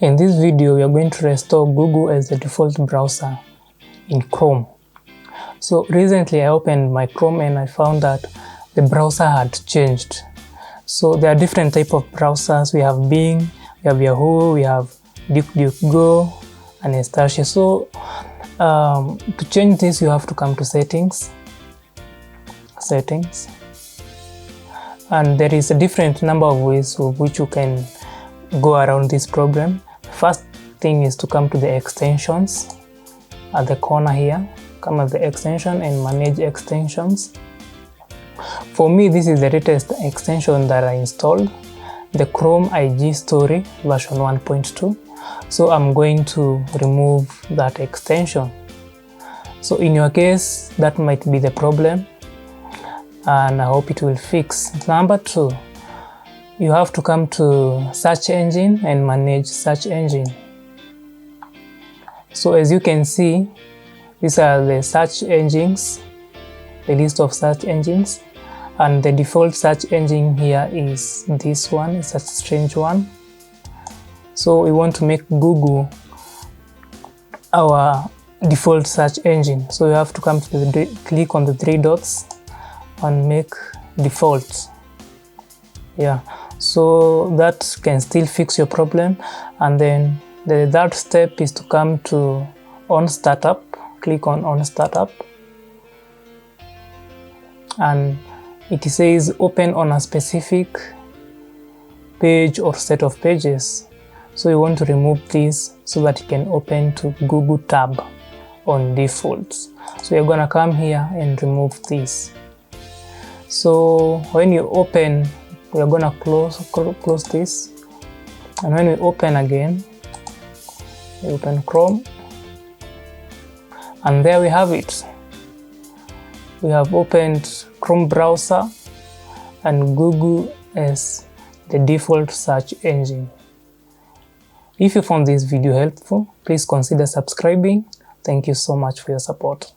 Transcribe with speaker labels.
Speaker 1: In this video, we are going to restore Google as the default browser in Chrome. So recently I opened my Chrome and I found that the browser had changed. So there are different types of browsers. We have Bing, we have Yahoo, we have DuckDuckGo, and Anastasia. So to change this, you have to come to settings, and there is a different number of ways with which you can go around this problem. First thing is to come to the extensions at the corner here. Come at the extension and manage extensions. For me, this is the latest extension that I installed, the Chrome IG Story version 1.2. So I'm going to remove that extension. So in your case, that might be the problem, and I hope it will fix. Number 2, you have to come to search engine and manage search engine. So as you can see, these are the search engines, the list of search engines, and the default search engine here is this one. It's a strange one. So we want to make Google our default search engine. So you have to come to click on the 3 dots and make default. Yeah, so that can still fix your problem. And then the third step is to come to on startup. Click on startup, and it says open on a specific page or set of pages. So you want to remove this so that it can open to Google tab on defaults. So you're gonna come here and remove this. So when you open, we're gonna close this, and when we open again, we open Chrome, and there we have it. We have opened Chrome browser and Google as the default search engine. If you found this video helpful, please consider subscribing. Thank you so much for your support.